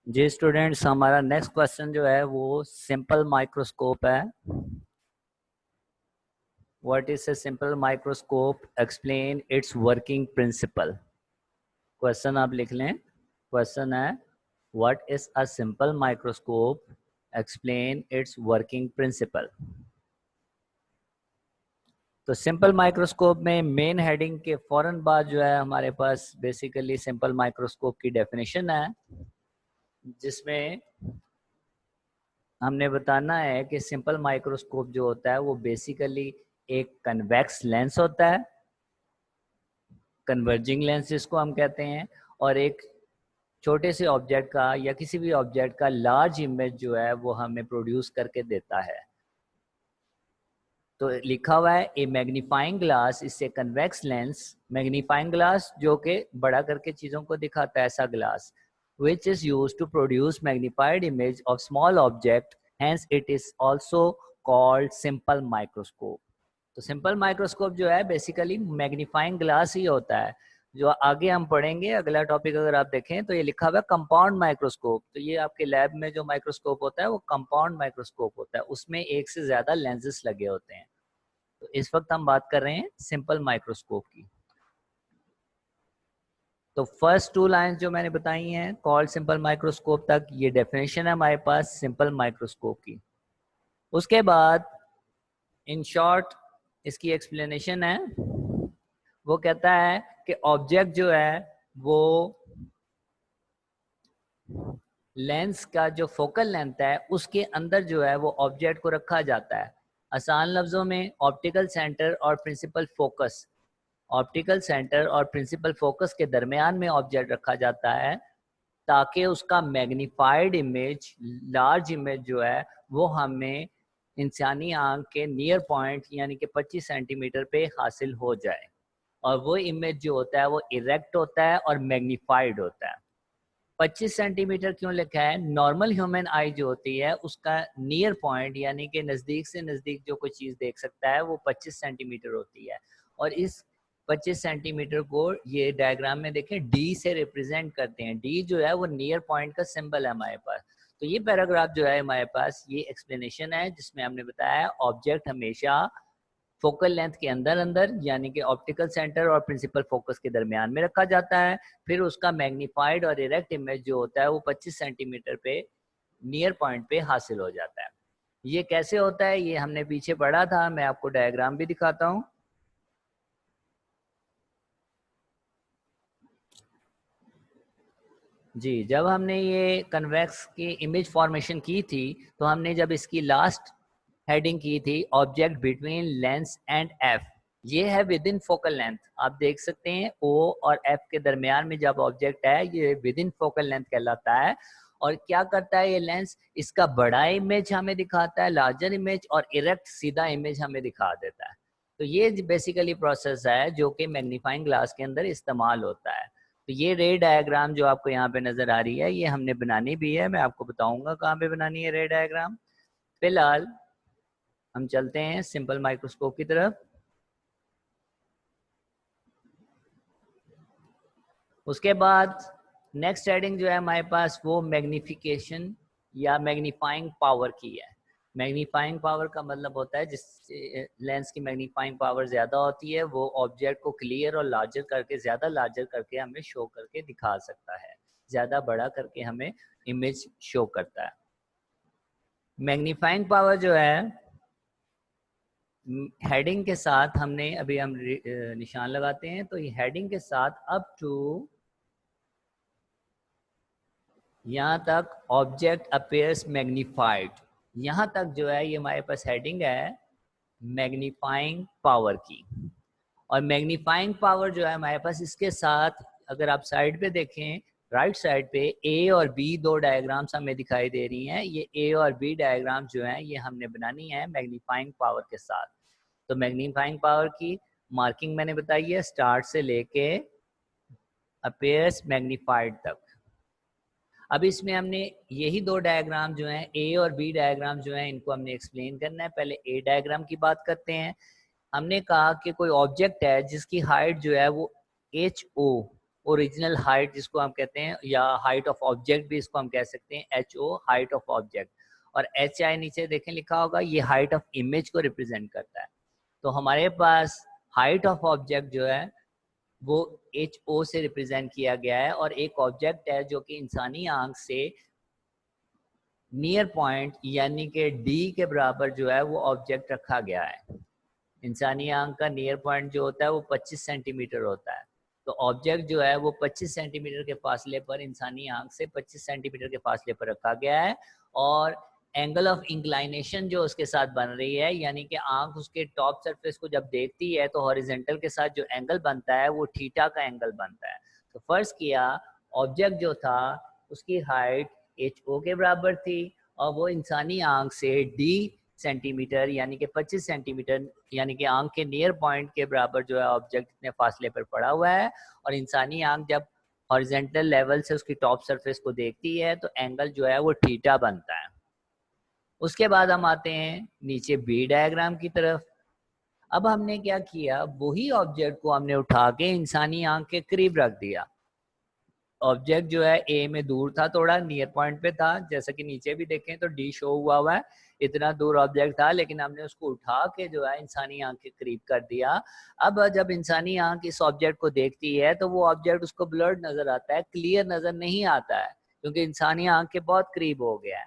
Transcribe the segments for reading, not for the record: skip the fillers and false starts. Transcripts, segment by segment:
जी students, हमारा next question जो है वो सिंपल माइक्रोस्कोप है। What is a simple microscope, explain it's working principle. Question आप लिख लें। क्वेश्चन है what is a simple microscope, explain it's working principle. तो सिंपल माइक्रोस्कोप में मेन हेडिंग के फौरन बाद जो है हमारे पास बेसिकली सिंपल माइक्रोस्कोप की डेफिनेशन है, जिसमें हमने बताना है कि सिंपल माइक्रोस्कोप जो होता है वो बेसिकली एक कन्वेक्स लेंस होता है, कन्वर्जिंग लेंस जिसको हम कहते हैं, और एक छोटे से ऑब्जेक्ट का या किसी भी ऑब्जेक्ट का लार्ज इमेज जो है वो हमें प्रोड्यूस करके देता है। तो लिखा हुआ है ए मैग्नीफाइंग ग्लास इससे कन्वेक्स लेंस, मैग्नीफाइंग ग्लास जो कि बड़ा करके चीज़ों को दिखाता है, ऐसा glass which is used to produce magnified image of small object, hence it is also called simple microscope। तो सिंपल माइक्रोस्कोप जो है बेसिकली मैग्नीफाइंग ग्लास ही होता है। जो आगे हम पढ़ेंगे अगला टॉपिक अगर आप देखें तो ये लिखा हुआ है कंपाउंड माइक्रोस्कोप। तो ये आपके लैब में जो माइक्रोस्कोप होता है वो कंपाउंड माइक्रोस्कोप होता है, उसमें एक से ज्यादा लेंसेज लगे होते हैं। तो इस वक्त हम बात कर रहे हैं सिंपल माइक्रोस्कोप की। तो फर्स्ट टू लाइंस जो मैंने बताई हैं कॉल्ड सिंपल माइक्रोस्कोप तक, ये डेफिनेशन है हमारे पास सिंपल माइक्रोस्कोप की। उसके बाद इन शॉर्ट इसकी एक्सप्लेनेशन है। वो कहता है कि ऑब्जेक्ट जो है वो लेंस का जो फोकल लेंथ है उसके अंदर जो है वो ऑब्जेक्ट को रखा जाता है। आसान लफ्जों में ऑप्टिकल सेंटर और प्रिंसिपल फोकस, ऑप्टिकल सेंटर और प्रिंसिपल फोकस के दरमियान में ऑब्जेक्ट रखा जाता है ताकि उसका मैग्नीफाइड इमेज, लार्ज इमेज जो है वो हमें इंसानी आंख के नियर पॉइंट यानी कि 25 सेंटीमीटर पे हासिल हो जाए। और वो इमेज जो होता है वो इरेक्ट होता है और मैग्नीफाइड होता है। 25 सेंटीमीटर क्यों लिखा है? नॉर्मल ह्यूमन आई जो होती है उसका नियर पॉइंट यानी कि नज़दीक से नज़दीक जो कोई चीज़ देख सकता है वो 25 सेंटीमीटर होती है। और इस 25 सेंटीमीटर को ये डायग्राम में देखें डी से रिप्रेजेंट करते हैं। डी जो है वो नियर पॉइंट का सिंबल है हमारे पास। तो ये पैराग्राफ जो है हमारे पास ये एक्सप्लेनेशन है जिसमें हमने बताया ऑब्जेक्ट हमेशा फोकल लेंथ के अंदर अंदर यानी कि ऑप्टिकल सेंटर और प्रिंसिपल फोकस के दरमियान में रखा जाता है। फिर उसका मैग्नीफाइड और इरेक्ट इमेज जो होता है वो 25 सेंटीमीटर पे नियर पॉइंट पे हासिल हो जाता है। ये कैसे होता है ये हमने पीछे पढ़ा था, मैं आपको डायग्राम भी दिखाता हूँ। जी, जब हमने ये कन्वेक्स की इमेज फॉर्मेशन की थी तो हमने जब इसकी लास्ट हेडिंग की थी object between lens and F, ये है विद इन फोकल लेंथ। आप देख सकते हैं ओ और एफ के दरमियान में जब ऑब्जेक्ट है ये विद इन फोकल लेंथ कहलाता है। और क्या करता है ये लेंस, इसका बड़ा इमेज हमें दिखाता है, लार्जर इमेज, और इरेक्ट सीधा इमेज हमें दिखा देता है। तो ये बेसिकली प्रोसेस है जो कि मैग्नीफाइंग ग्लास के अंदर इस्तेमाल होता है। तो ये रे डायग्राम जो आपको यहाँ पे नजर आ रही है ये हमने बनानी भी है, मैं आपको बताऊंगा कहाँ पे बनानी है रे डायग्राम। फिलहाल हम चलते हैं सिंपल माइक्रोस्कोप की तरफ। उसके बाद नेक्स्ट हेडिंग जो है हमारे पास वो मैग्निफिकेशन या मैग्नीफाइंग पावर की है। मैग्नीफाइंग पावर का मतलब होता है जिससे लेंस की मैग्नीफाइंग पावर ज़्यादा होती है, वो ऑब्जेक्ट को क्लियर और लार्जर करके, ज़्यादा लार्जर करके हमें शो करके दिखा सकता है, ज़्यादा बड़ा करके हमें इमेज शो करता है। मैग्नीफाइंग पावर जो है हेडिंग के साथ हमने अभी हम निशान लगाते हैं, तो ये हेडिंग के साथ अप टू यहाँ तक ऑब्जेक्ट अपेयर्स मैग्नीफाइड, यहाँ तक जो है ये हमारे पास हेडिंग है मैग्नीफाइंग पावर की। और मैग्नीफाइंग पावर जो है हमारे पास इसके साथ अगर आप साइड पे देखें, राइट साइड पे ए और बी दो डायग्राम्स हमें दिखाई दे रही हैं। ये ए और बी डायग्राम जो हैं ये हमने बनानी है मैग्नीफाइंग पावर के साथ। तो मैग्नीफाइंग पावर की मार्किंग मैंने बताई है स्टार्ट से लेके अपेयर्स मैग्नीफाइड तक। अब इसमें हमने यही दो डायग्राम जो हैं ए और बी डायग्राम जो हैं इनको हमने एक्सप्लेन करना है। पहले ए डायग्राम की बात करते हैं। हमने कहा कि कोई ऑब्जेक्ट है जिसकी हाइट जो है वो एच ओ ओरिजिनल हाइट जिसको हम कहते हैं, या हाइट ऑफ ऑब्जेक्ट भी इसको हम कह सकते हैं, HO हाइट ऑफ ऑब्जेक्ट, और HI नीचे देखें लिखा होगा, ये हाइट ऑफ इमेज को रिप्रेजेंट करता है। तो हमारे पास हाइट ऑफ ऑब्जेक्ट जो है वो HO से रिप्रेजेंट किया गया है, और एक ऑब्जेक्ट है जो कि इंसानी आंख से नियर पॉइंट यानी कि D के बराबर जो है वो ऑब्जेक्ट रखा गया है। इंसानी आंख का नियर पॉइंट जो होता है वो 25 सेंटीमीटर होता है। तो ऑब्जेक्ट जो है वो 25 सेंटीमीटर के फासले पर, इंसानी आंख से 25 सेंटीमीटर के फासले पर रखा गया है, और एंगल ऑफ इंक्लाइनेशन जो उसके साथ बन रही है, यानी कि आंख उसके टॉप सरफेस को जब देखती है तो हॉरिजेंटल के साथ जो एंगल बनता है वो थीटा का एंगल बनता है। तो फर्ज किया ऑब्जेक्ट जो था उसकी हाइट HO के बराबर थी, और वो इंसानी आंख से D सेंटीमीटर यानी कि 25 सेंटीमीटर यानी कि आंख के नियर पॉइंट के बराबर जो है ऑब्जेक्ट इतने फासले पर पड़ा हुआ है, और इंसानी आंख जब हॉरिजेंटल लेवल से उसकी टॉप सरफेस को देखती है तो एंगल जो है वो थीटा बनता है। उसके बाद हम आते हैं नीचे बी डायग्राम की तरफ। अब हमने क्या किया, वही ऑब्जेक्ट को हमने उठा के इंसानी आंख के करीब रख दिया। ऑब्जेक्ट जो है ए में दूर था, थोड़ा नियर पॉइंट पे था, जैसा कि नीचे भी देखें तो डी शो हुआ है, इतना दूर ऑब्जेक्ट था, लेकिन हमने उसको उठा के जो है इंसानी आंख के करीब कर दिया। अब जब इंसानी आंख इस ऑब्जेक्ट को देखती है तो वो ऑब्जेक्ट उसको ब्लर्ड नजर आता है, क्लियर नजर नहीं आता है, क्योंकि इंसानी आंख के बहुत करीब हो गया है।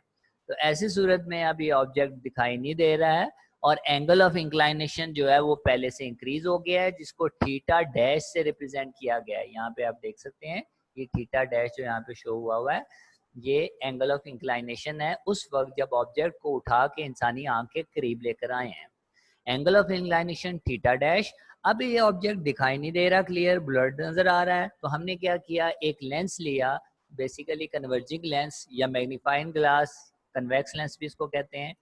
तो ऐसी सूरत में अब ये ऑब्जेक्ट दिखाई नहीं दे रहा है, और एंगल ऑफ इंक्लाइनेशन जो है वो पहले से इंक्रीज हो गया है, जिसको थीटा डैश से रिप्रेजेंट किया गया है। यहाँ पे आप देख सकते हैं ये थीटा डैश जो यहाँ पे शो हुआ है, ये एंगल ऑफ इंक्लाइनेशन है उस वक्त जब ऑब्जेक्ट को उठा के इंसानी आंख के करीब लेकर आए हैं। Angle of inclination theta dash. अब ये ऑब्जेक्ट दिखाई नहीं दे रहा, क्लियर ब्लर्ड नजर आ रहा है, तो हमने क्या किया, एक लेंस लिया, बेसिकली कन्वर्जिंग लेंस या मैग्नीफाइंग ग्लास, कन्वेक्स लेंस भी इसको कहते हैं,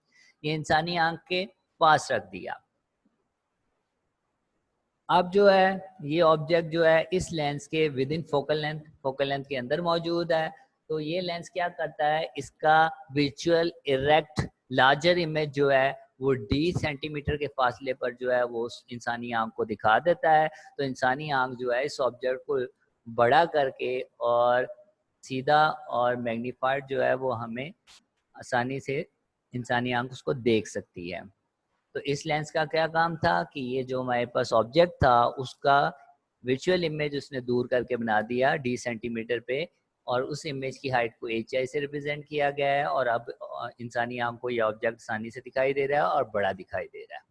ये इंसानी आंख के पास रख दिया। अब जो है ये ऑब्जेक्ट जो है इस लेंस के विद इन फोकल लेंथ के अंदर मौजूद है। तो ये लेंस क्या करता है, इसका विजुअल इरेक्ट लार्जर इमेज जो है वो D सेंटीमीटर के फासले पर जो है वो इंसानी आंख को दिखा देता है। तो इंसानी आंख जो है इस ऑब्जेक्ट को बड़ा करके और सीधा और मैग्नीफाइड जो है वो हमें आसानी से इंसानी आंख उसको देख सकती है। तो इस लेंस का क्या काम था कि ये जो हमारे पास ऑब्जेक्ट था उसका विजुअल इमेज उसने दूर करके बना दिया D सेंटीमीटर पे, और उस इमेज की हाइट को HI से रिप्रेजेंट किया गया है, और अब इंसानी आंख को ये ऑब्जेक्ट आसानी से दिखाई दे रहा है और बड़ा दिखाई दे रहा है।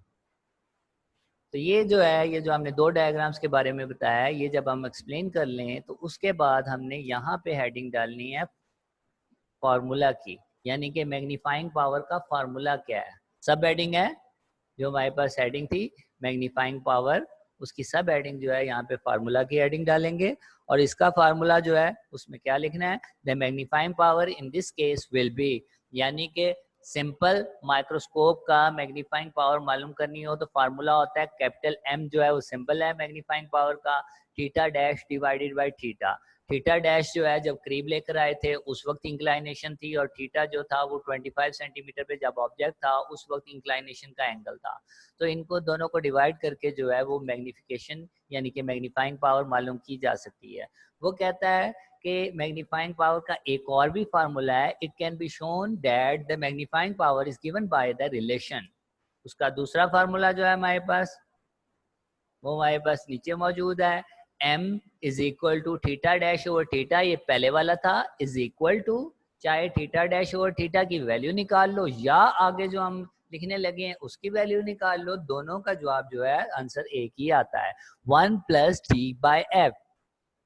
तो ये जो है, ये जो हमने दो डायग्राम्स के बारे में बताया है, ये जब हम एक्सप्लेन कर लें तो उसके बाद हमने यहाँ पे हेडिंग डालनी है फार्मूला की, यानी कि मैग्नीफाइंग पावर का फार्मूला क्या है। सब हेडिंग है जो हमारे पास हेडिंग थी मैग्नीफाइंग पावर, उसकी सब हेडिंग जो है यहाँ पे फार्मूला की हेडिंग डालेंगे, और इसका फार्मूला जो है उसमें क्या लिखना है, the magnifying power in this case will be, यानी कि सिंपल माइक्रोस्कोप का मैग्नीफाइंग पावर मालूम करनी हो तो फार्मूला होता है कैपिटल M जो है वो सिंबल है मैग्नीफाइंग पावर का, theta dash divided by theta. Theta dash जो है जब करीब लेकर आए थे उस वक्त इंक्लाइनेशन थी, और थीटा जो था वो 25 सेंटीमीटर पे जब ऑब्जेक्ट था उस वक्त इंक्लाइनेशन का एंगल था। तो इनको दोनों को डिवाइड करके जो है वो मैग्निफिकेशन यानी कि मैग्नीफाइंग पावर मालूम की जा सकती है। वो कहता है कि मैग्नीफाइंग पावर का एक और भी फार्मूला है, it can be shown that the magnifying power is given by the relation. उसका दूसरा फार्मूला जो है हमारे पास वो हमारे पास नीचे मौजूद है, m is equal to theta dash over theta, ये पहले वाला था, इज इक्वल टू, चाहे थीटा डैश ओवर थीटा की वैल्यू निकाल लो या आगे जो हम लिखने लगे हैं उसकी वैल्यू निकाल लो, दोनों का जवाब जो है आंसर एक ही आता है, 1 plus D by F.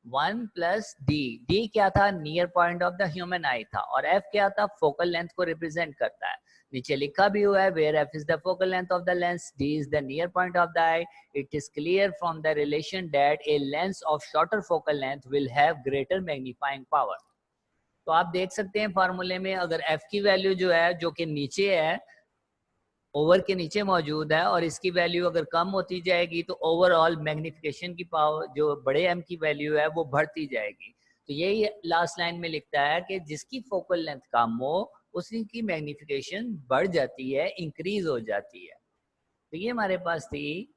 1 plus D, D क्या था, near point of the human आई था, और एफ क्या था, फोकल लेंथ को रिप्रेजेंट करता है। नीचे लिखा भी हुआ है where F is the focal length of the lens, D is the near point of the eye, it is clear from the relation that a lens of shorter focal length will have greater magnifying power. तो आप देख सकते हैं फार्मूले में अगर F की value जो है जो कि नीचे है, ओवर के नीचे मौजूद है, और इसकी वैल्यू अगर कम होती जाएगी तो ओवरऑल मैग्निफिकेशन की पावर जो बड़े एम की वैल्यू है वो बढ़ती जाएगी। तो यही लास्ट लाइन में लिखता है कि जिसकी फोकल लेंथ कम हो उसी की मैग्निफिकेशन बढ़ जाती है, इंक्रीज हो जाती है। तो ये हमारे पास थी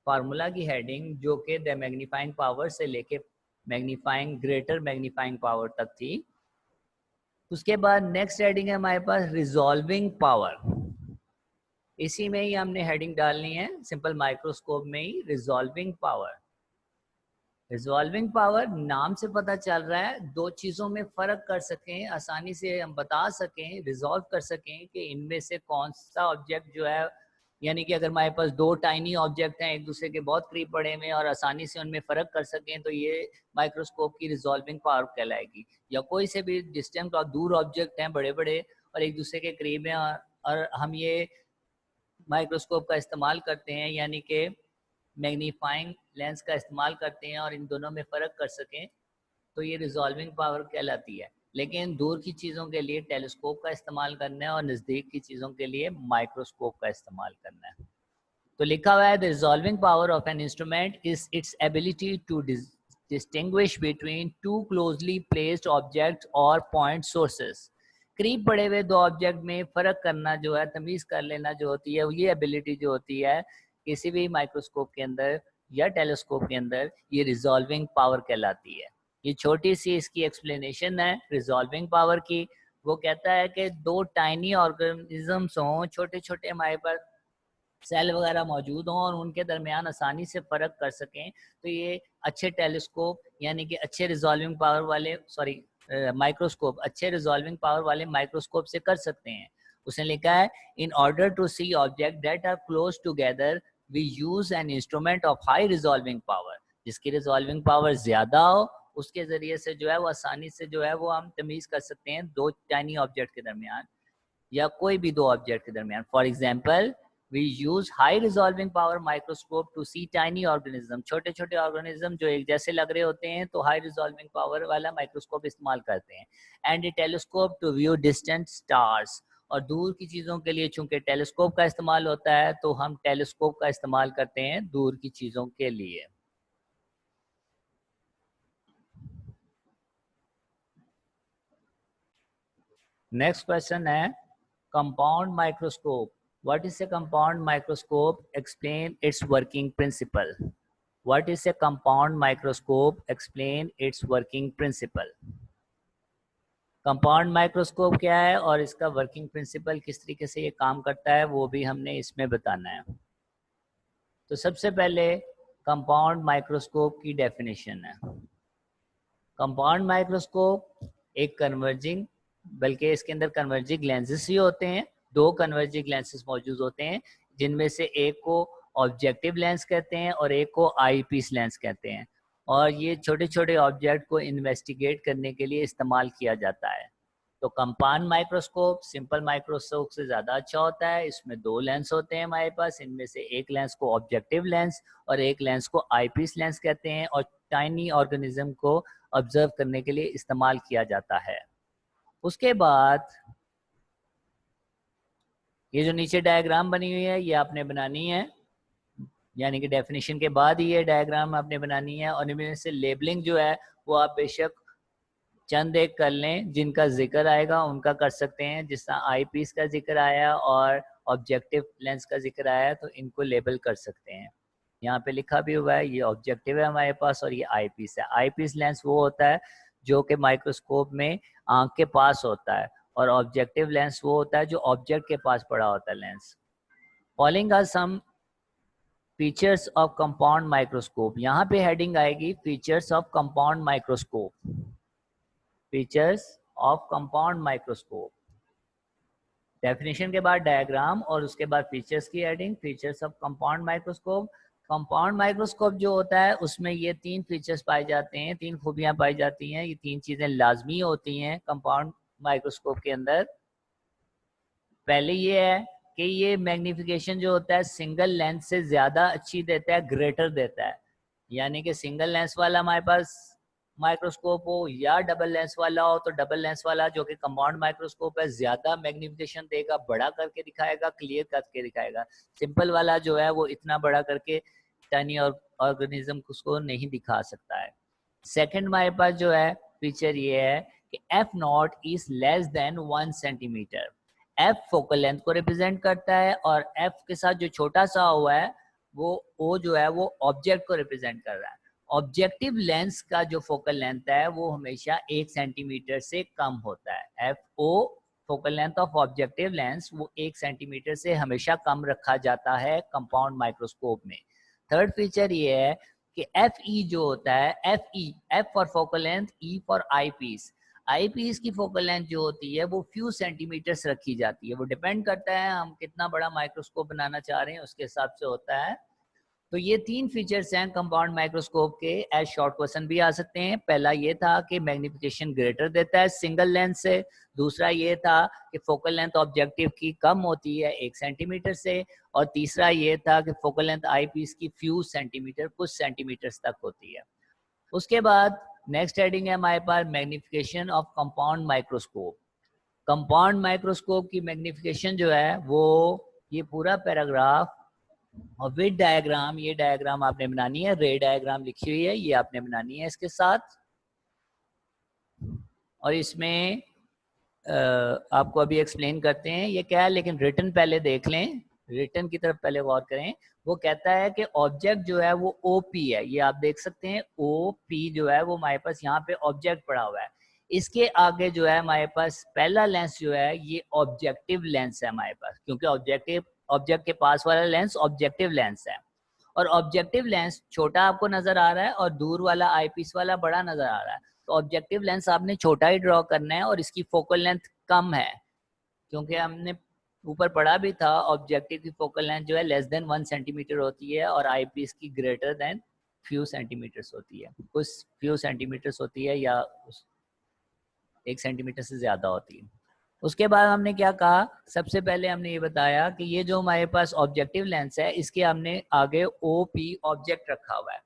फार्मूला की हेडिंग जो कि द मैग्नीफाइंग पावर से लेके मैग्नीफाइंग, ग्रेटर मैग्नीफाइंग पावर तक थी। उसके बाद नेक्स्ट हेडिंग है हमारे पास रिजॉल्विंग पावर। इसी में ही हमने हेडिंग डालनी है, सिंपल माइक्रोस्कोप में ही रिजॉल्विंग पावर। रिजॉल्विंग पावर नाम से पता चल रहा है दो चीज़ों में फ़र्क कर सकें, आसानी से हम बता सकें, रिजॉल्व कर सकें कि इनमें से कौन सा ऑब्जेक्ट जो है, यानी कि अगर हमारे पास दो टाइनी ऑब्जेक्ट हैं एक दूसरे के बहुत करीब पड़े हुए और आसानी से उनमें फ़र्क कर सकें, तो ये माइक्रोस्कोप की रिजॉल्विंग पावर कहलाएगी। या कोई से भी डिस्टेंट और दूर ऑब्जेक्ट हैं बड़े बड़े और एक दूसरे के करीब हैं और हम ये माइक्रोस्कोप का इस्तेमाल करते हैं, यानी कि मैग्नीफाइंग लेंस का इस्तेमाल करते हैं और इन दोनों में फ़र्क कर सकें, तो ये रिजॉल्विंग पावर कहलाती है। लेकिन दूर की चीज़ों के लिए टेलीस्कोप का इस्तेमाल करना है और नज़दीक की चीज़ों के लिए माइक्रोस्कोप का इस्तेमाल करना है। तो लिखा हुआ है the resolving power of an instrument is its ability to distinguish between two closely placed objects और पॉइंट सोर्सेस। करीब पड़े हुए दो ऑब्जेक्ट में फ़र्क करना जो है, तमीज़ कर लेना जो होती है, ये एबिलिटी जो होती है किसी भी माइक्रोस्कोप के अंदर या टेलीस्कोप के अंदर, ये रिजॉल्विंग पावर कहलाती है। ये छोटी सी इसकी एक्सप्लेनेशन है रिजॉल्विंग पावर की। वो कहता है कि दो टाइनी ऑर्गेनिजम्स हों, छोटे छोटे हमारे पास सेल वगैरह मौजूद हों और उनके दरमियान आसानी से फ़र्क कर सकें, तो ये अच्छे टेलीस्कोप यानी कि अच्छे रिजॉल्विंग पावर वाले माइक्रोस्कोप, अच्छे रिजॉल्विंग पावर वाले माइक्रोस्कोप से कर सकते हैं। उसने लिखा है in order to see object that are close together we use an instrument of high resolving power. जिसकी रिजॉल्विंग पावर ज़्यादा हो उसके ज़रिए से जो है वो आसानी से जो है वो हम तमीज़ कर सकते हैं दो टाइनी ऑब्जेक्ट के दरमियान या कोई भी दो ऑब्जेक्ट के दरमियान। For example we use high resolving power microscope to see tiny organism, छोटे छोटे ऑर्गेनिज्म जो एक जैसे लग रहे होते हैं तो हाई रिजॉल्विंग पावर वाला माइक्रोस्कोप इस्तेमाल करते हैं। And a telescope to view distant stars, और दूर की चीज़ों के लिए चूंकि टेलीस्कोप का इस्तेमाल होता है तो हम टेलीस्कोप का इस्तेमाल करते हैं दूर की चीज़ों के लिए। नेक्स्ट क्वेश्चन है compound microscope. What is a compound microscope? Explain its working principle. What is a compound microscope? Explain its working principle. Compound microscope क्या है और इसका वर्किंग प्रिंसिपल किस तरीके से ये काम करता है वो भी हमने इसमें बताना है। तो सबसे पहले कंपाउंड माइक्रोस्कोप की डेफिनेशन है। कंपाउंड माइक्रोस्कोप एक कन्वर्जिंग, बल्कि इसके अंदर कन्वर्जिंग लेंसेस ही होते हैं। दो कन्वर्जिंग लेंसेस मौजूद होते हैं जिनमें से एक को ऑब्जेक्टिव लेंस कहते हैं और एक को आई पीस लेंस कहते हैं, और ये छोटे छोटे ऑब्जेक्ट को इन्वेस्टिगेट करने के लिए इस्तेमाल किया जाता है। तो कंपाउंड माइक्रोस्कोप सिंपल माइक्रोस्कोप से ज़्यादा अच्छा होता है। इसमें दो लेंस होते हैं हमारे पास, इनमें से एक लेंस को ऑब्जेक्टिव लेंस और एक लेंस को आईपीस लेंस कहते हैं, और टाइनी ऑर्गेनिज्म को ऑब्जर्व करने के लिए इस्तेमाल किया जाता है। उसके बाद ये जो नीचे डायग्राम बनी हुई है ये आपने बनानी है, यानी कि डेफिनेशन के बाद ही ये डायग्राम आपने बनानी है, और इनमें से लेबलिंग जो है वो आप बेशक चंद एक कर लें, जिनका जिक्र आएगा उनका कर सकते हैं। जिस तरह आई पीस का जिक्र आया और ऑब्जेक्टिव लेंस का जिक्र आया तो इनको लेबल कर सकते हैं। यहाँ पे लिखा भी हुआ है ये ऑब्जेक्टिव है हमारे पास और ये आई पीस है। आई पीस लेंस वो होता है जो कि माइक्रोस्कोप में आंख के पास होता है, और ऑब्जेक्टिव लेंस वो होता है जो ऑब्जेक्ट के पास पड़ा होता है lens. Following are some features of compound microscope. यहाँ पे हेडिंग आएगी features of compound microscope. Features of compound microscope, definition के बाद डायग्राम और उसके बाद फीचर्स की heading features of compound microscope. Compound microscope जो होता है उसमें ये तीन फीचर्स पाए जाते हैं, तीन खूबियां पाई जाती हैं। ये तीन चीजें लाजमी होती हैं कंपाउंड माइक्रोस्कोप के अंदर। पहले ये है कि ये मैग्निफिकेशन जो होता है सिंगल लेंस से ज्यादा अच्छी देता है, ग्रेटर देता है। यानी कि सिंगल लेंस वाला हमारे पास माइक्रोस्कोप हो या डबल लेंस वाला हो, तो डबल लेंस वाला जो कि कंपाउंड माइक्रोस्कोप है ज्यादा मैग्निफिकेशन देगा, बड़ा करके दिखाएगा, क्लियर करके दिखाएगा। सिंपल वाला जो है वो इतना बड़ा करके टाइनी ऑर्गेनिज्म को नहीं दिखा सकता है। सेकंड हमारे पास जो है फीचर ये है कि F not is less than 1 centimetre. F focal length को रिप्रेजेंट करता है और एफ के साथ जो छोटा सा हुआ है वो ओ जो है वो ऑब्जेक्ट को रिप्रेजेंट कर रहा है। ऑब्जेक्टिव लेंस का जो फोकल लेंथ है वो हमेशा 1 सेंटीमीटर से कम होता है। FO focal length of objective lens वो 1 सेंटीमीटर से हमेशा कम रखा जाता है कंपाउंड माइक्रोस्कोप में। थर्ड फीचर ये है कि FE जो होता है, F for focal length, E for eyepiece. Eyepiece की फोकल लेंथ जो होती है वो फ्यू सेंटीमीटर्स रखी जाती है। वो डिपेंड करता है हम कितना बड़ा माइक्रोस्कोप बनाना चाह रहे हैं, उसके हिसाब से होता है। तो ये 3 फीचर्स हैं कंपाउंड माइक्रोस्कोप के। एज शॉर्ट क्वेश्चन भी आ सकते हैं। पहला ये था कि मैग्निफिकेशन ग्रेटर देता है सिंगल लेंस से। दूसरा ये था कि फोकल लेंथ ऑब्जेक्टिव की कम होती है 1 सेंटीमीटर से। और तीसरा ये था कि फोकल लेंथ आई पीस की फ्यू सेंटीमीटर, कुछ सेंटीमीटर्स तक होती है। उसके बाद नेक्स्ट हेडिंग है हमारे पास magnification of compound microscope. Compound microscope की मैग्निफिकेशन जो है वो, ये पूरा पैराग्राफ और विद डायग्राम, ये डायग्राम आपने बनानी है, रे डायग्राम लिखी हुई है, ये आपने बनानी है इसके साथ। और इसमें आपको अभी एक्सप्लेन करते हैं ये क्या है, लेकिन रिटन पहले देख लें, रिटन की तरफ पहले गौर करें। वो कहता है कि ऑब्जेक्ट जो है वो OP है, ये आप देख सकते हैं OP जो है वो हमारे पास यहाँ पे ऑब्जेक्ट पड़ा हुआ है। इसके आगे जो है हमारे पास पहला लेंस जो है ये ऑब्जेक्टिव लेंस है हमारे पास, क्योंकि ऑब्जेक्ट के पास वाला लेंस ऑब्जेक्टिव लेंस है। और ऑब्जेक्टिव लेंस छोटा आपको नजर आ रहा है और दूर वाला आईपीस वाला बड़ा नजर आ रहा है। तो ऑब्जेक्टिव लेंस आपने छोटा ही ड्रॉ करना है और इसकी फोकल लेंथ कम है, क्योंकि हमने ऊपर पढ़ा भी था ऑब्जेक्टिव की फोकल लेंथ जो है लेस देन 1 सेंटीमीटर होती है और आईपीस की ग्रेटर देन फ्यू सेंटीमीटर्स होती है, कुछ फ्यू सेंटीमीटर्स होती है या 1 सेंटीमीटर से ज्यादा होती है। उसके बाद हमने क्या कहा, सबसे पहले हमने ये बताया कि ये जो हमारे पास ऑब्जेक्टिव लेंस है इसके हमने आगे OP ऑब्जेक्ट रखा हुआ है।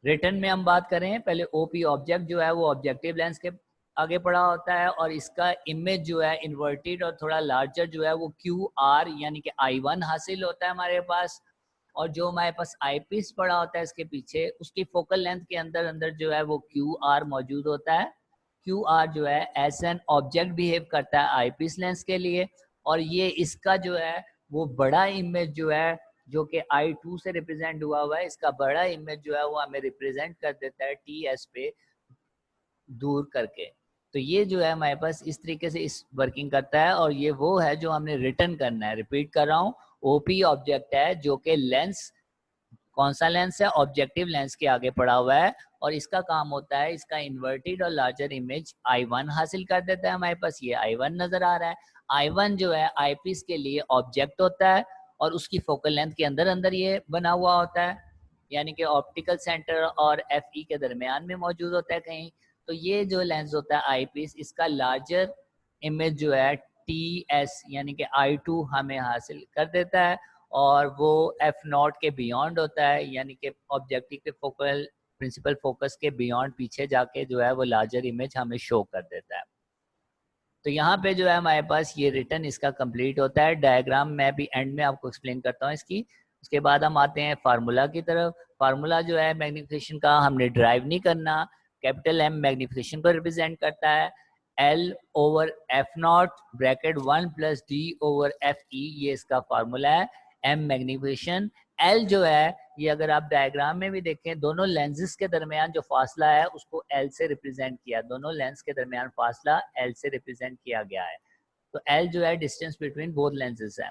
रिटर्न में हम बात करें, पहले OP ऑब्जेक्ट जो है वो ऑब्जेक्टिव लेंस के आगे पड़ा होता है और इसका इमेज जो है इन्वर्टेड और थोड़ा लार्जर जो है वो QR यानी कि I1 हासिल होता है हमारे पास। और जो हमारे पास आईपीस पड़ा होता है इसके पीछे, उसकी फोकल लेंथ के अंदर अंदर जो है वो QR मौजूद होता है। QR जो है एज एन ऑब्जेक्ट बिहेव करता है आईपीस लेंस के लिए। और ये इसका जो है वो बड़ा इमेज जो है जो कि I2 से रिप्रेजेंट हुआ है, इसका बड़ा इमेज जो है वो हमें रिप्रेजेंट कर देता है TS पे दूर करके। तो ये जो है हमारे पास इस तरीके से इस वर्किंग करता है और ये वो है जो हमने रिटर्न करना है। रिपीट कर रहा हूँ, OP ऑब्जेक्ट है जो कि लेंस, कौन सा लेंस है, ऑब्जेक्टिव लेंस के आगे पड़ा हुआ है और इसका काम होता है इसका इन्वर्टेड और लार्जर इमेज I1 हासिल कर देता है। हमारे पास ये I1 नजर आ रहा है। I1 जो है आईपीस के लिए ऑब्जेक्ट होता है और उसकी फोकल लेंथ के अंदर अंदर ये बना हुआ होता है, यानी कि ऑप्टिकल सेंटर और FE के दरमियान में मौजूद होता है कहीं। तो ये जो लेंस होता है आईपीस, इसका लार्जर इमेज जो है TS यानी कि I2 हमें हासिल कर देता है और वो F0 के बियॉन्ड होता है, यानी कि ऑब्जेक्टिव के फोकल प्रिंसिपल फोकस के बियॉन्ड पीछे जाके जो है वो लार्जर इमेज हमें शो कर देता है। तो यहाँ पे जो है हमारे पास ये रिटर्न इसका कंप्लीट होता है। डायग्राम मैं भी एंड में आपको एक्सप्लेन करता हूँ इसकी। उसके बाद हम आते हैं फार्मूला की तरफ। फार्मूला जो है मैग्निफिकेशन का हमने ड्राइव नहीं करना। कैपिटल M मैग्निफिकेशन को रिप्रेजेंट करता है, L/F0 ब्रैकेट 1 + D/FE, ये इसका फार्मूला है। M मैग्निफिकेशन, L जो है ये अगर आप डायग्राम में भी देखें दोनों लेंसेज के दरमियान जो फासला है उसको L से रिप्रेजेंट किया, दोनों लेंस के दरमियान फासला L से रिप्रेजेंट किया गया है। तो L जो है डिस्टेंस बिटवीन बोथ लेंसेज है।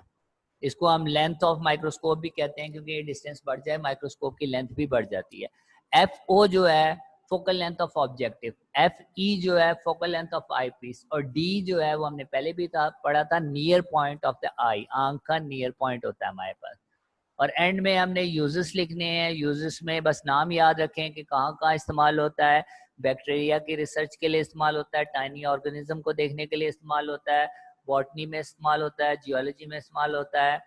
इसको हम लेंथ ऑफ माइक्रोस्कोप भी कहते हैं, क्योंकि ये डिस्टेंस बढ़ जाए माइक्रोस्कोप की लेंथ भी बढ़ जाती है। FO जो है focal length of objective, FE जो है focal length of eyepiece और D जो है वो हमने पहले भी पढ़ा था नियर पॉइंट ऑफ द आई, आंख का नियर पॉइंट होता है हमारे पास। और एंड में हमने यूजेस लिखने हैं। यूजेस में बस नाम याद रखें कि कहाँ कहाँ इस्तेमाल होता है। बैक्टीरिया की रिसर्च के लिए इस्तेमाल होता है, टाइनी ऑर्गेनिज्म को देखने के लिए इस्तेमाल होता है, बॉटनी में इस्तेमाल होता है, जियोलॉजी में इस्तेमाल होता है,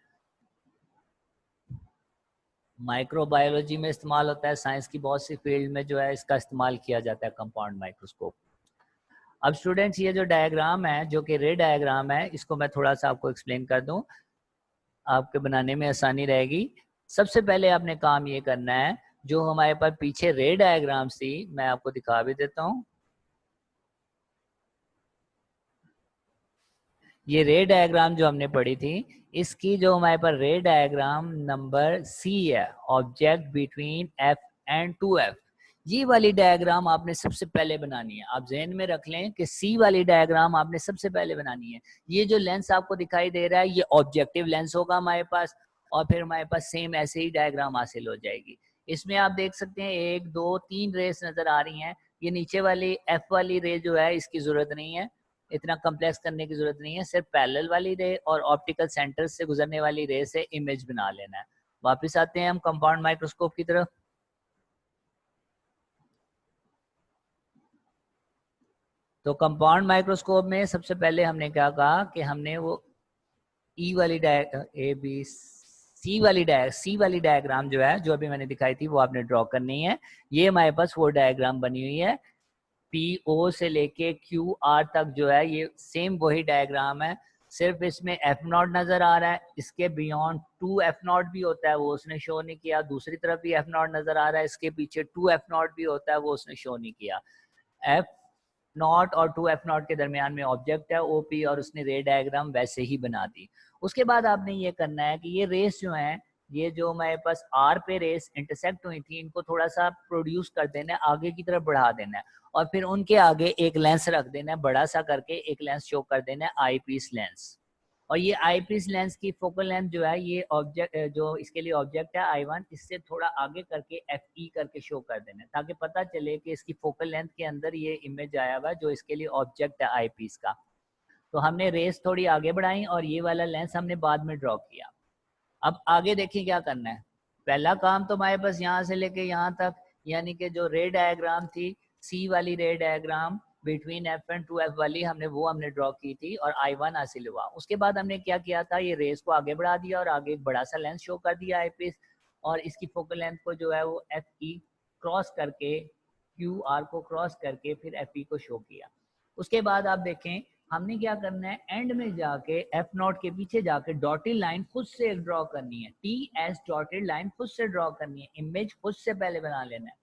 माइक्रोबायोलॉजी में इस्तेमाल होता है, साइंस की बहुत सी फील्ड में जो है इसका इस्तेमाल किया जाता है कंपाउंड माइक्रोस्कोप। अब स्टूडेंट्स ये जो डायग्राम है जो कि रे डायग्राम है, इसको मैं थोड़ा सा आपको एक्सप्लेन कर दूं, आपके बनाने में आसानी रहेगी। सबसे पहले आपने काम ये करना है, जो हमारे पास पीछे रे डायग्राम थी मैं आपको दिखा भी देता हूँ। ये रे डायग्राम जो हमने पढ़ी थी, इसकी जो हमारे पास रे डायग्राम नंबर C है, object between F and 2f। ये वाली डायग्राम आपने सबसे पहले बनानी है। आप जहन में रख लें कि सी वाली डायग्राम आपने सबसे पहले बनानी है। ये जो लेंस आपको दिखाई दे रहा है ये ऑब्जेक्टिव लेंस होगा हमारे पास, और फिर हमारे पास सेम ऐसे ही डायग्राम हासिल हो जाएगी। इसमें आप देख सकते हैं 1 2 3 रेस नजर आ रही हैं। ये नीचे वाली एफ वाली रे जो है इसकी जरूरत नहीं है, इतना कम्प्लेक्स करने की जरूरत नहीं है। सिर्फ पैरेलल वाली रे और ऑप्टिकल सेंटर से गुजरने वाली रे से इमेज बना लेना है। वापस आते हैं हम कंपाउंड माइक्रोस्कोप की तरफ। तो कंपाउंड माइक्रोस्कोप में सबसे पहले हमने क्या कहा कि हमने वो सी वाली डायग्राम जो है, जो अभी मैंने दिखाई थी, वो आपने ड्रॉ करनी है। ये हमारे पास वो डायग्राम बनी हुई है। PO से लेके QR तक जो है ये सेम वही डायग्राम है, सिर्फ इसमें F0 नजर आ रहा है। इसके बियॉन्ड 2F0 भी होता है, वो उसने शो नहीं किया। दूसरी तरफ भी F0 नजर आ रहा है, इसके पीछे 2F0 भी होता है, वो उसने शो नहीं किया। F0 और 2F0 के दरमियान में ऑब्जेक्ट है OP, और उसने रे डायग्राम वैसे ही बना दी। उसके बाद आपने ये करना है कि ये रेस जो है, ये जो हमारे पास R पे रेस इंटरसेक्ट हुई थी, इनको थोड़ा सा प्रोड्यूस कर देना है, आगे की तरफ बढ़ा देना है, और फिर उनके आगे एक लेंस रख देना है, बड़ा सा करके एक लेंस शो कर देना है, आई पीस लेंस। और ये आई पीस लेंस की फोकल लेंथ जो है, ये ऑब्जेक्ट जो इसके लिए ऑब्जेक्ट है I1, इससे थोड़ा आगे करके FE करके शो कर देना है, ताकि पता चले कि इसकी फोकल लेंथ के अंदर ये इमेज आया हुआ है जो इसके लिए ऑब्जेक्ट है आई पीस का। तो हमने रेस थोड़ी आगे बढ़ाई और ये वाला लेंस हमने बाद में ड्रॉ किया। अब आगे देखिए क्या करना है। पहला काम तो हमारे पास यहाँ से लेके यहाँ तक, यानी कि जो रे डायग्राम थी, सी वाली रे diagram between F and 2F वाली, हमने ड्रॉ की थी और I1 हासिल हुआ। उसके बाद हमने क्या किया था, ये रेस को आगे बढ़ा दिया और आगे एक बड़ा सा लेंस शो कर दिया आई पीस, और इसकी फोकल लेंथ को जो है वो FE क्रॉस करके, QR को क्रॉस करके फिर FE को शो किया। उसके बाद आप देखें हमने क्या करना है, एंड में जाके F0 के पीछे जाके डॉटेड लाइन खुद से ड्रॉ करनी है। TS डॉटेड लाइन खुद से ड्रॉ करनी है, इमेज खुद से पहले बना लेना है।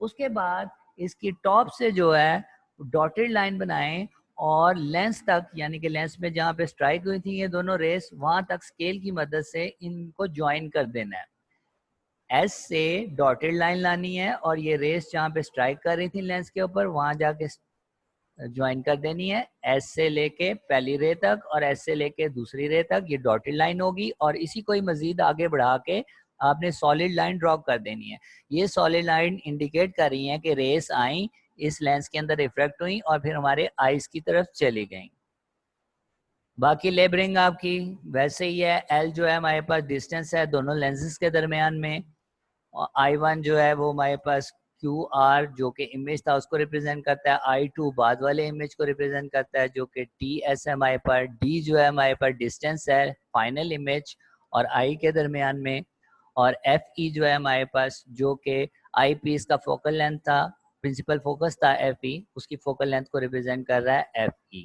उसके बाद इसकी टॉप से जो है डॉटेड लाइन बनाएं और लेंस तक, यानी कि लेंस में जहाँ पे स्ट्राइक हुई थी ये दोनों रेस, वहां तक स्केल की मदद से इनको ज्वाइन कर देना है। S से डॉटेड लाइन लानी है और ये रेस जहाँ पे स्ट्राइक कर रही थी लेंस के ऊपर, वहां जाके ज्वाइन कर देनी है। S से लेके पहली रे तक और S से लेके दूसरी रे तक ये डॉटेड लाइन होगी, और इसी को ही मजीद आगे बढ़ा के आपने सॉलिड लाइन ड्रॉ कर देनी है। ये सॉलिड लाइन इंडिकेट कर रही है कि रेस आई, इस लेंस के अंदर रिफ्लेक्ट हुई और फिर हमारे आईज की तरफ चली गई। बाकी लेबरिंग आपकी वैसे ही है। L जो है हमारे पास डिस्टेंस है दोनों लेंसेज के दरमियान में, और I1 जो है वो हमारे पास QR जो कि इमेज था उसको रिप्रेजेंट करता है, I2 बाद वाले इमेज को रिप्रेजेंट करता है जो कि TS है हमारे पास, D जो है हमारे पास डिस्टेंस है फाइनल इमेज और I के दरमियान में, और FE जो है हमारे पास जो कि आई पीस का फोकल लेंथ था, प्रिंसिपल फोकस था FE, उसकी फोकल लेंथ को रिप्रेजेंट कर रहा है FE।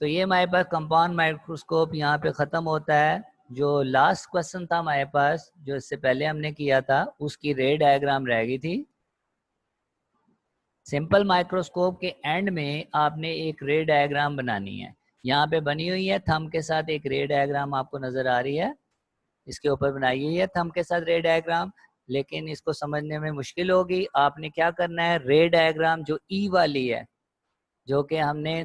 तो ये हमारे पास कंपाउंड माइक्रोस्कोप यहाँ पे ख़त्म होता है। जो लास्ट क्वेश्चन था हमारे पास, जो इससे पहले हमने किया था, उसकी रे डायग्राम रह गई थी। सिंपल माइक्रोस्कोप के एंड में आपने एक रे डायग्राम बनानी है। यहाँ पे बनी हुई है थंब के साथ एक रे डायग्राम आपको नज़र आ रही है, इसके ऊपर बनाई हुई है थंब के साथ रे डायग्राम, लेकिन इसको समझने में मुश्किल होगी। आपने क्या करना है, रे डायग्राम जो E वाली है, जो कि हमने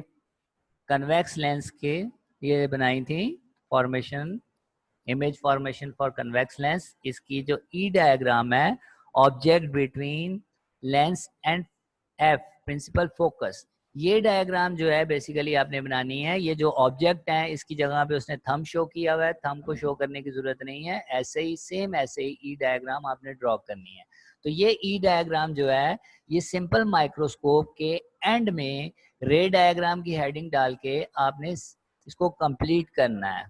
कन्वेक्स लेंस के ये बनाई थी, formation, image formation for convex lens, इसकी जो ई डायग्राम है, object between lens and F principal focus, ये डायग्राम जो है बेसिकली आपने बनानी है। ये जो ऑब्जेक्ट है इसकी जगह पे उसने थंब शो किया हुआ है, थंब को शो करने की जरूरत नहीं है, ऐसे ही सेम ऐसे ही ई डायग्राम आपने ड्रॉ करनी है। तो ये ई डायग्राम जो है ये सिंपल माइक्रोस्कोप के एंड में रे डायग्राम की हेडिंग डाल के आपने इसको कंप्लीट करना है।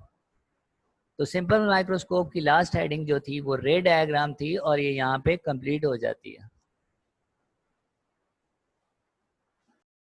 तो सिंपल माइक्रोस्कोप की लास्ट हेडिंग जो थी वो रे डायग्राम थी और ये यहाँ पे कंप्लीट हो जाती है।